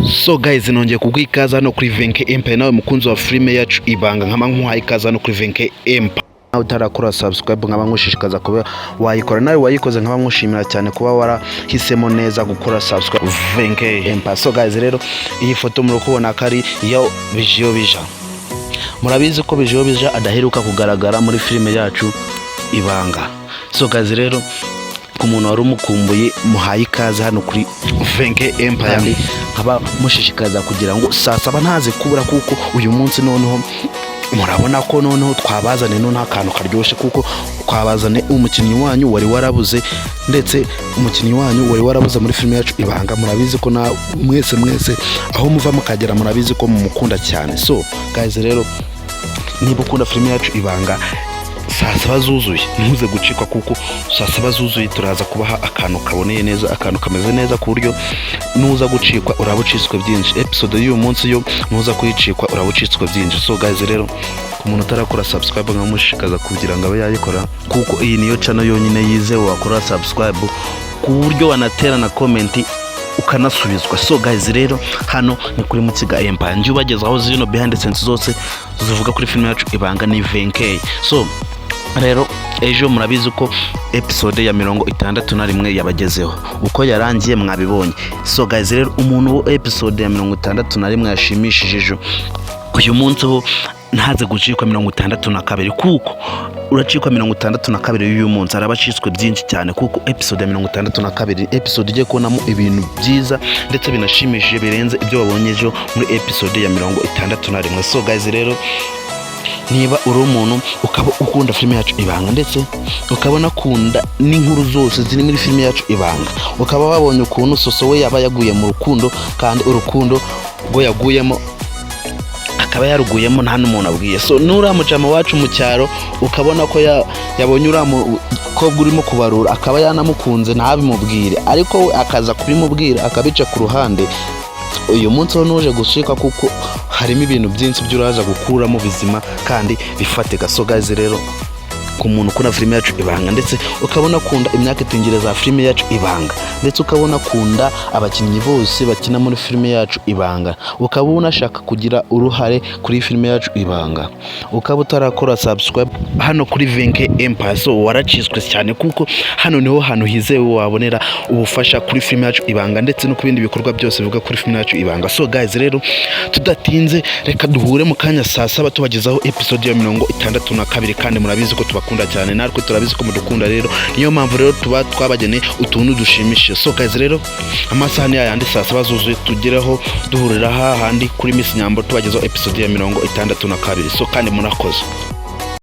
So guys, nongeye kugwikaza hano kuri Venke Empire, nawe mukunzi wa filime yacu Ibanga, nkaba nkuhaye ikaze hano kuri Venke Empire. Nawe utarakora subscribe nkaba nkushishikaza kuba wayikora, nawe wayikoze nkaba nkushimira cyane kuba warahisemo neza gukora subscribe Venke Empire. So guys, rero iyi foto muri kubona kari yo Bijiyo Bija. Murabizi ko Bijiyo Bija adaheruka kugaragara muri filime yacu Ibanga. So guys, rero ku muntu wari umukumbuye muhaye ikaze hano kuri Venke Empire, nkaba mushishikaza kugira ngo saa 7 ntaze kubura, kuko uyu munsi noneho murabona ko noneho twabazane none akantu karyoshe, kuko twabazane umukinnyi wanyu wari warabuze, ndetse umukinnyi wanyu wari warabuze muri filime yacu Ibanga. Murabizi ko na mwese aho muva mukagera murabizi ko mumukunda cyane. So guys, rero niba ukunda filime yacu Ibanga, saa 7 zuzuye ntuze gucikwa, kuko saa 7 zuzuye turaza kubaha akantu kaboneye neza, akantu kameze neza ku buryo nuza gucikwa urabucitswe byinshi. Episode y'uyu munsi yo nuza kuyicikwa urabucitswe byinshi. So guys, rero ku muntu utarakora subscribe nkamushikaza kugira ngo abe yayikora, kuko iyi niyo channel yonyine yizewe wakora subscribe ku buryo wanatera na comment ukanasubizwa. So guys, rero hano ni kuri Mutsiga Empire, njye ubagezaho zino behind the scenes zose zivuga kuri filime yacu Ibanga ni Venke. So rero ejo murabizi ko episode ya 61 yabagezeho, uko yarangiye mwabibonye. So guys, rero umuntu wo episode ya 61 yashimishije ejo, uyu munsi ho ntaze gucikwa 62, kuko uracikwa 62 y'uyu munsi arabacitswe byinshi cyane, kuko episode ya 62 episode igiye kubonamo ibintu byiza ndetse binashimishije birenze ibyo babonye ejo muri episode ya 61. So guys, rero niba uri umuntu ukaba ukunda filime yacu Ibanga, ndetse ukabona kunda n'inkuru zose ziri muri filime yacu Ibanga, ukaba wabonye ukuntu Soso we yaba yaguye mu rukundo, kandi urukundo rwo yaguyemo akaba yaruguyemo nta n'umuntu abwiye. So nuramujama wacu mu cyaro ukabona ko yabonye ko urimo kubarura, akaba yanamukunze ntabimubwire, ariko we akaza kubimubwira akabica ku ruhande, uyu munsi ho nuje gushika, kuko harimo ibintu byinshi by'uraza gukuramo bizima kandi bifatika. So guys, rero ku muntu ukunda filime yacu Ibanga, ndetse ukabona kunda imyaka itingire za filime yacu Ibanga, ndetse ukabona kunda abakinnyi bose bakina muri filime yacu Ibanga, ukaba unashaka kugira uruhare kuri filime yacu Ibanga, ukaba utarakora subscribe hano kuri Venke Empire, so waracizwe cyane, kuko hano niho hantu hizewe wabonera ubufasha kuri filime yacu Ibanga, ndetse no kubindi bikorwa byose bivuga kuri filime yacu Ibanga. So guys, rero tudatinze reka duhure mu kanya saa 7 tubagezaho episode ya 62, kandi murabizi ko bakunda cyane, natwe turabizi ko mudukunda, rero niyo mpamvu rero tuba twabagene utuntu dushimishije. So guys, rero amasahani yandi saa 7 zuzuye tugeraho duhurira hahandi kuri Miss Nyambo tubagezaho episode ya 62. So kandi munakoze.